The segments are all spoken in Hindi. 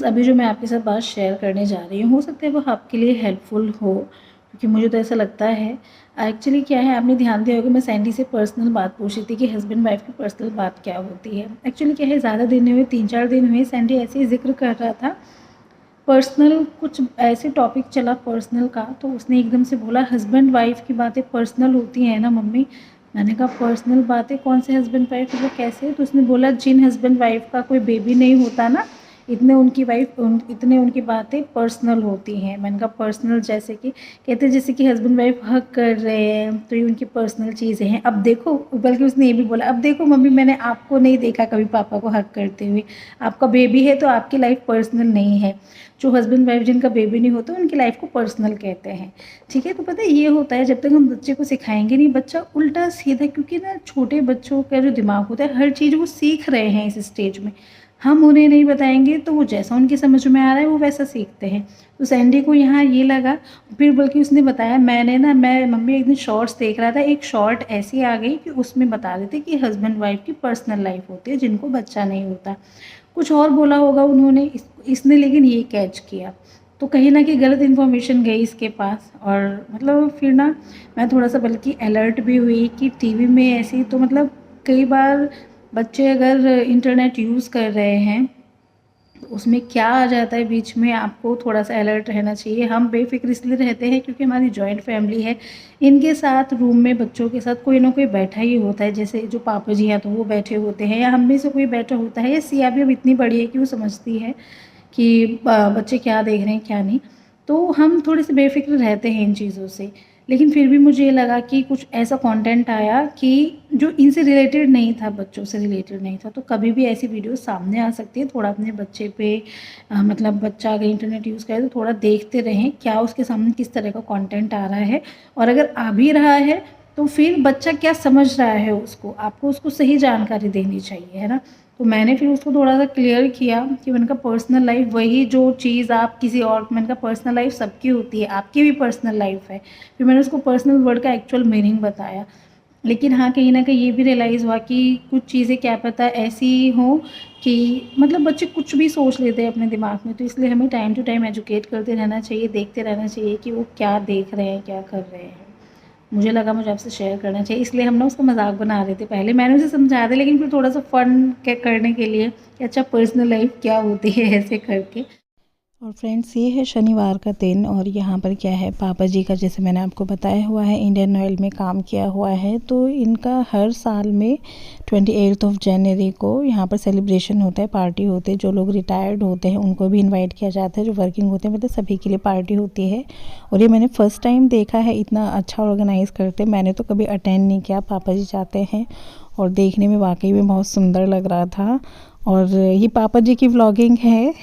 फ्रेंड्स, अभी जो मैं आपके साथ बात शेयर करने जा रही हूँ, हो सकता है वो आपके लिए हेल्पफुल हो, क्योंकि मुझे तो ऐसा लगता है। एक्चुअली क्या है, आपने ध्यान दिया होगा मैं सैंडी से पर्सनल बात पूछ रही थी कि हस्बैंड वाइफ की पर्सनल बात क्या होती है। एक्चुअली क्या है, ज़्यादा दिन नहीं हुए, 3-4 दिन हुए, सैंडी ऐसे ही ज़िक्र कर रहा था पर्सनल, कुछ ऐसे टॉपिक चला पर्सनल का, तो उसने एकदम से बोला हस्बैंड वाइफ की बातें पर्सनल होती हैं ना मम्मी। मैंने कहा पर्सनल बातें कौन से हस्बैंड वाइफ, मतलब कैसे? तो उसने बोला जिन हस्बैंड वाइफ का कोई बेबी नहीं होता ना, इतने उनकी बातें पर्सनल होती हैं। मैंने कहा पर्सनल जैसे कि, कहते जैसे कि हस्बैंड वाइफ हक कर रहे हैं तो ये उनकी पर्सनल चीज़ें हैं। अब देखो, बल्कि उसने ये भी बोला अब देखो मम्मी, मैंने आपको नहीं देखा कभी पापा को हक करते हुए। आपका बेबी है तो आपकी लाइफ पर्सनल नहीं है। जो हस्बैंड वाइफ जिनका बेबी नहीं होता उनकी लाइफ को पर्सनल कहते हैं। ठीक है, तो पता है ये होता है, जब तक हम बच्चे को सिखाएंगे नहीं, बच्चा उल्टा सीधा, क्योंकि ना छोटे बच्चों का जो दिमाग होता है हर चीज़ वो सीख रहे हैं इस स्टेज में। हम उन्हें नहीं बताएंगे तो वो जैसा उनकी समझ में आ रहा है वो वैसा सीखते हैं। तो सैंडी को यहाँ ये लगा, फिर बल्कि उसने बताया, मैं मम्मी एक दिन शॉर्ट्स देख रहा था, एक शॉर्ट ऐसी आ गई कि उसमें बता रहे थे कि हस्बैंड वाइफ की पर्सनल लाइफ होती है जिनको बच्चा नहीं होता। कुछ और बोला होगा उन्होंने, इसने लेकिन ये कैच किया, तो कहीं ना कहीं गलत इन्फॉर्मेशन गई इसके पास। और मतलब फिर ना मैं थोड़ा सा बल्कि अलर्ट भी हुई कि टीवी में ऐसी, तो मतलब कई बार बच्चे अगर इंटरनेट यूज़ कर रहे हैं तो उसमें क्या आ जाता है बीच में, आपको थोड़ा सा अलर्ट रहना चाहिए। हम बेफिक्र इसलिए रहते हैं क्योंकि हमारी जॉइंट फैमिली है, इनके साथ रूम में बच्चों के साथ कोई ना कोई बैठा ही होता है। जैसे जो पापा जी हैं तो वो बैठे होते हैं, या हम में से कोई बैठा होता है, या सिया भी अब इतनी बड़ी है कि वो समझती है कि बच्चे क्या देख रहे हैं क्या नहीं। तो हम थोड़े से बेफिक्र रहते हैं इन चीज़ों से। लेकिन फिर भी मुझे ये लगा कि कुछ ऐसा कंटेंट आया कि जो इनसे रिलेटेड नहीं था, बच्चों से रिलेटेड नहीं था, तो कभी भी ऐसी वीडियो सामने आ सकती है। थोड़ा अपने बच्चे पे मतलब बच्चा अगर इंटरनेट यूज़ करे तो थोड़ा देखते रहें क्या उसके सामने किस तरह का कंटेंट आ रहा है, और अगर आ भी रहा है तो फिर बच्चा क्या समझ रहा है उसको, आपको उसको सही जानकारी देनी चाहिए, है ना। तो मैंने फिर उसको थोड़ा सा क्लियर किया कि मैंने कहा पर्सनल लाइफ वही जो चीज़ आप किसी और, मैंने कहा पर्सनल लाइफ सबकी होती है, आपकी भी पर्सनल लाइफ है। फिर मैंने उसको पर्सनल वर्ड का एक्चुअल मीनिंग बताया। लेकिन हाँ, कहीं ना कहीं ये भी रियलाइज़ हुआ कि कुछ चीज़ें क्या पता ऐसी हों कि मतलब बच्चे कुछ भी सोच लेते हैं अपने दिमाग में, तो इसलिए हमें टाइम टू टाइम एजुकेट करते रहना चाहिए, देखते रहना चाहिए कि वो क्या देख रहे हैं क्या कर रहे हैं। मुझे लगा मुझे आपसे शेयर करना चाहिए, इसलिए हम ना उसका मजाक बना रहे थे। पहले मैंने उसे समझाया था, लेकिन फिर थोड़ा सा फन करने के लिए कि अच्छा पर्सनल लाइफ क्या होती है ऐसे करके। और फ्रेंड्स, ये है शनिवार का दिन, और यहाँ पर क्या है, पापा जी का जैसे मैंने आपको बताया हुआ है इंडियन ऑयल में काम किया हुआ है, तो इनका हर साल में 28 जनवरी को यहाँ पर सेलिब्रेशन होता है, पार्टी होती है। जो लोग रिटायर्ड होते हैं उनको भी इनवाइट किया जाता है, जो वर्किंग होते हैं मतलब सभी के लिए पार्टी होती है। और ये मैंने फ़र्स्ट टाइम देखा है, इतना अच्छा ऑर्गेनाइज़ करते। मैंने तो कभी अटेंड नहीं किया, पापा जी जाते हैं, और देखने में वाकई में बहुत सुंदर लग रहा था। और ये पापा जी की व्लॉगिंग है,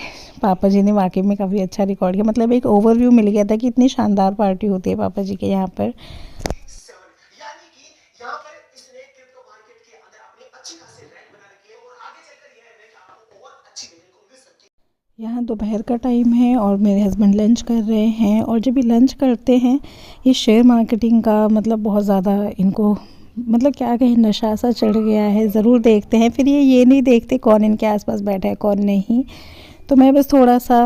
पापा जी ने वाकई में काफ़ी अच्छा रिकॉर्ड किया, मतलब एक ओवरव्यू मिल गया था कि इतनी शानदार पार्टी होती है पापा जी के यहाँ पर। यहाँ दोपहर का टाइम है और मेरे हस्बैंड लंच कर रहे हैं, और जब ये लंच करते हैं, ये शेयर मार्केटिंग का मतलब बहुत ज़्यादा इनको, मतलब क्या कहें, नशा सा चढ़ गया है। ज़रूर देखते हैं, फिर ये नहीं देखते कौन इनके आसपास बैठा है कौन नहीं। तो मैं बस थोड़ा सा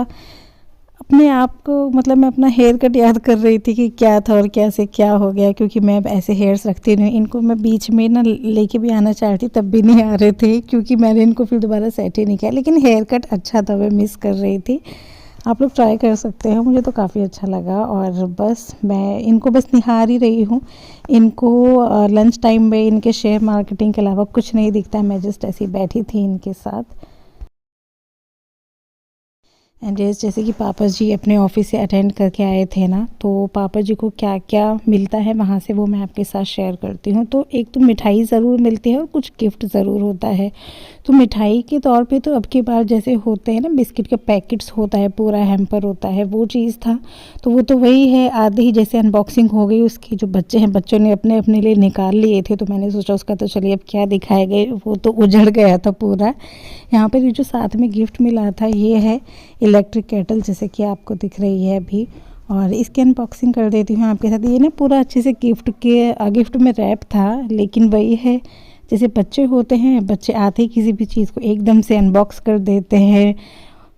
अपने आप को, मतलब मैं अपना हेयर कट याद कर रही थी कि क्या था और कैसे क्या हो गया, क्योंकि मैं ऐसे हेयर्स रखती नहीं। इनको मैं बीच में ना लेके भी आना चाहती तब भी नहीं आ रहे थे, क्योंकि मैंने इनको फिर दोबारा सेट ही नहीं किया। लेकिन हेयर कट अच्छा था, मैं मिस कर रही थी। आप लोग ट्राई कर सकते हैं, मुझे तो काफ़ी अच्छा लगा। और बस मैं इनको बस निहार ही रही हूँ। इनको लंच टाइम में इनके शेयर मार्केटिंग के अलावा कुछ नहीं दिखता, मैं जस्ट ऐसी बैठी थी इनके साथ। एंड जैसे कि पापा जी अपने ऑफिस से अटेंड करके आए थे ना, तो पापा जी को क्या क्या मिलता है वहाँ से वो मैं आपके साथ शेयर करती हूँ। तो एक तो मिठाई ज़रूर मिलती है और कुछ गिफ्ट ज़रूर होता है। तो मिठाई के तौर पे तो अब की बार जैसे होते हैं ना, बिस्किट के पैकेट्स होता है, पूरा हैम्पर होता है, वो चीज़ था। तो वो तो वही है, आधे ही जैसे अनबॉक्सिंग हो गई उसकी। जो बच्चे हैं, बच्चों ने अपने अपने लिए निकाल लिए थे, तो मैंने सोचा उसका तो चलिए अब क्या दिखाए गए, वो तो उजड़ गया था पूरा। यहाँ पर ये जो साथ में गिफ्ट मिला था, ये है इलेक्ट्रिक केटल, जैसे कि आपको दिख रही है अभी। और इसकी अनबॉक्सिंग कर देती हूँ आपके साथ। ये ना पूरा अच्छे से गिफ्ट में रैप था, लेकिन वही है जैसे बच्चे होते हैं, बच्चे आते ही किसी भी चीज़ को एकदम से अनबॉक्स कर देते हैं,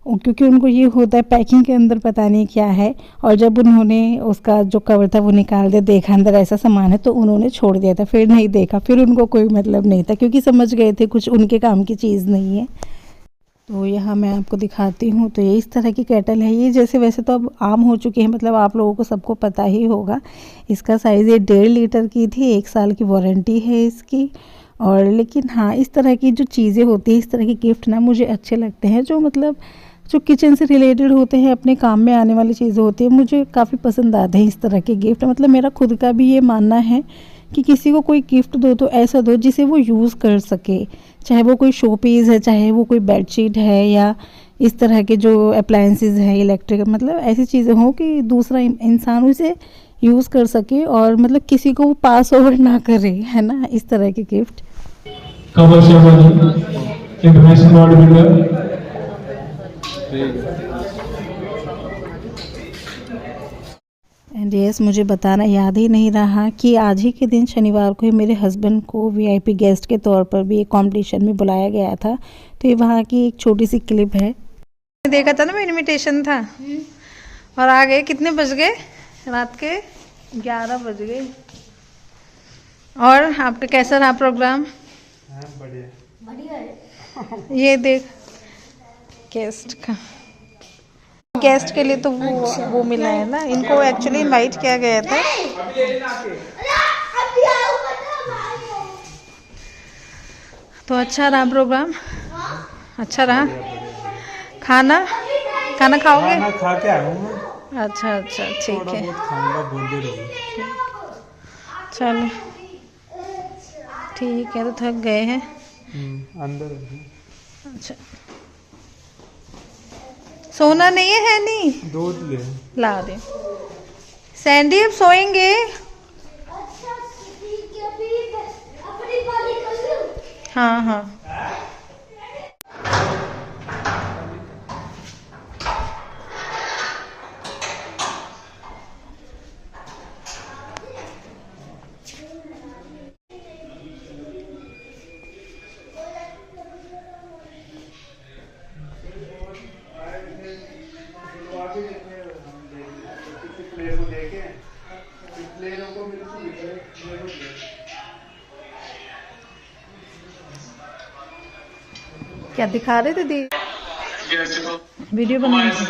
क्योंकि उनको ये होता है पैकिंग के अंदर पता नहीं क्या है, और जब उन्होंने उसका जो कवर था वो निकाल दिया, देखा अंदर ऐसा सामान है, तो उन्होंने छोड़ दिया था, फिर नहीं देखा, फिर उनको कोई मतलब नहीं था क्योंकि समझ गए थे कुछ उनके काम की चीज़ नहीं है। तो यहाँ मैं आपको दिखाती हूँ। तो ये इस तरह की केटल है। ये जैसे वैसे तो अब आम हो चुकी है, मतलब आप लोगों को सबको पता ही होगा। इसका साइज़ ये 1.5 लीटर की थी, 1 साल की वारंटी है इसकी। और लेकिन हाँ, इस तरह की जो चीज़ें होती हैं, इस तरह के गिफ्ट ना मुझे अच्छे लगते हैं, जो मतलब जो किचन से रिलेटेड होते हैं, अपने काम में आने वाली चीज़ें होती हैं, मुझे काफ़ी पसंद आते हैं इस तरह के गिफ्ट। मतलब मेरा खुद का भी ये मानना है कि किसी को कोई गिफ्ट दो तो ऐसा दो जिसे वो यूज़ कर सके, चाहे वो कोई शो पीस है, चाहे वो कोई बेडशीट है, या इस तरह के जो अप्लायंसेस हैं इलेक्ट्रिक, मतलब ऐसी चीज़ें हों कि दूसरा इंसान उसे यूज़ कर सके और मतलब किसी को वो पास ओवर ना करे, है ना, इस तरह के गिफ्ट। एंड यस, मुझे बताना याद ही नहीं रहा कि आज ही के दिन शनिवार को ही मेरे हस्बैंड को वीआईपी गेस्ट के तौर पर भी एक कॉम्पिटिशन में बुलाया गया था। तो ये वहाँ की एक छोटी सी क्लिप है। देखा था ना, मैं इनविटेशन था और आ गए। कितने बज गए? रात के 11 बज गए। और आपका कैसा रहा प्रोग्राम? बढ़िया। ये देख गेस्ट के लिए तो वो मिला है ना, इनको एक्चुअली इनवाइट किया गया था। तो अच्छा रहा प्रोग्राम? अच्छा रहा। खाना खाओगे? खा के आया हूं मैं। अच्छा, ठीक है, चलो ठीक है। तो थक गए हैं अंदर। अच्छा, सोना नहीं है नहीं, दूध ले ला दे। सैंडी अब सोएंगे। हाँ। क्या दिखा रहे थे दी? वीडियो बना रहे थे।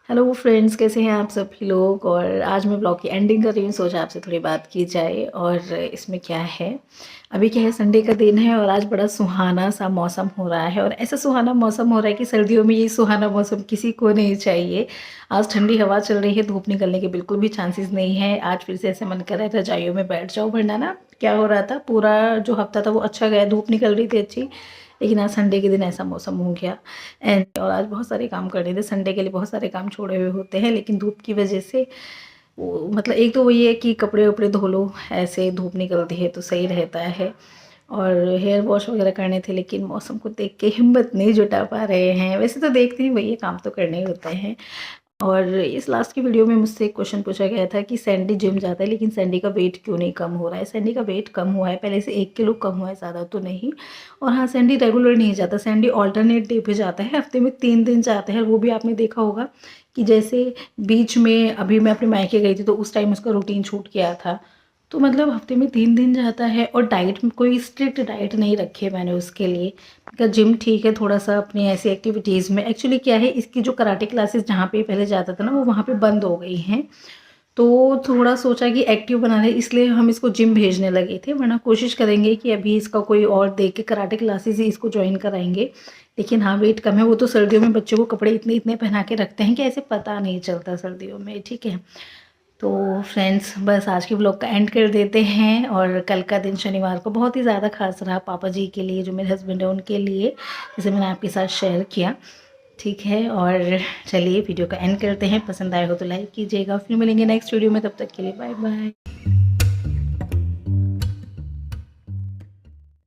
हेलो फ्रेंड्स, कैसे हैं आप सभी लोग? और आज मैं ब्लॉग की एंडिंग कर रही हूँ, सोचा आपसे थोड़ी बात की जाए। और इसमें क्या है, अभी क्या है, संडे का दिन है और आज बड़ा सुहाना सा मौसम हो रहा है। और ऐसा सुहाना मौसम हो रहा है कि सर्दियों में ये सुहाना मौसम किसी को नहीं चाहिए। आज ठंडी हवा चल रही है, धूप निकलने के बिल्कुल भी चांसेस नहीं है। आज फिर से ऐसे मन कर रहा है रजाइयों में बैठ जाओ, वरना ना क्या हो रहा था, पूरा जो हफ्ता था वो अच्छा गया, धूप निकल रही थी अच्छी, लेकिन आज संडे के दिन ऐसा मौसम हो गया। और आज बहुत सारे काम करने थे, संडे के लिए बहुत सारे काम छोड़े हुए होते हैं, लेकिन धूप की वजह से वो मतलब एक तो वही है कि कपड़े वपड़े धो लो, ऐसे धूप निकलती है तो सही रहता है। और हेयर वॉश वगैरह करने थे, लेकिन मौसम को देख के हिम्मत नहीं जुटा पा रहे हैं। वैसे तो देखते ही वही काम तो करने ही होते हैं। और इस लास्ट की वीडियो में मुझसे एक क्वेश्चन पूछा गया था कि सैंडी जिम जाता है लेकिन सैंडी का वेट क्यों नहीं कम हो रहा है। सैंडी का वेट कम हुआ है, पहले से 1 किलो कम हुआ है, ज़्यादा तो नहीं। और हाँ, सैंडी रेगुलर नहीं जाता, सैंडी ऑल्टरनेट डे पे जाता है, हफ्ते में 3 दिन जाता है। वो भी आपने देखा होगा कि जैसे बीच में अभी मैं अपने मायके गई थी तो उस टाइम उसका रूटीन छूट गया था। तो मतलब हफ्ते में 3 दिन जाता है। और डाइट में कोई स्ट्रिक्ट डाइट नहीं रखी है मैंने उसके लिए। का जिम ठीक है, थोड़ा सा अपनी ऐसी एक्टिविटीज़ में। एक्चुअली क्या है, इसकी जो कराटे क्लासेस जहाँ पे पहले जाता था ना, वो वहाँ पे बंद हो गई हैं। तो थोड़ा सोचा कि एक्टिव बना रहे, इसलिए हम इसको जिम भेजने लगे थे। वरना कोशिश करेंगे कि अभी इसका कोई और देख के कराटे क्लासेस ही इसको ज्वाइन कराएंगे। लेकिन हाँ, वेट कम है। वो तो सर्दियों में बच्चों को कपड़े इतने इतने पहना के रखते हैं कि ऐसे पता नहीं चलता सर्दियों में, ठीक है। तो फ्रेंड्स, बस आज के ब्लॉग का एंड कर देते हैं। और कल का दिन शनिवार को बहुत ही ज़्यादा खास रहा पापा जी के लिए, जो मेरे हस्बैंड है उनके लिए, जैसे मैंने आपके साथ शेयर किया, ठीक है। और चलिए वीडियो का एंड करते हैं। पसंद आए हो तो लाइक कीजिएगा। फिर मिलेंगे नेक्स्ट वीडियो में, तब तक के लिए बाय बाय।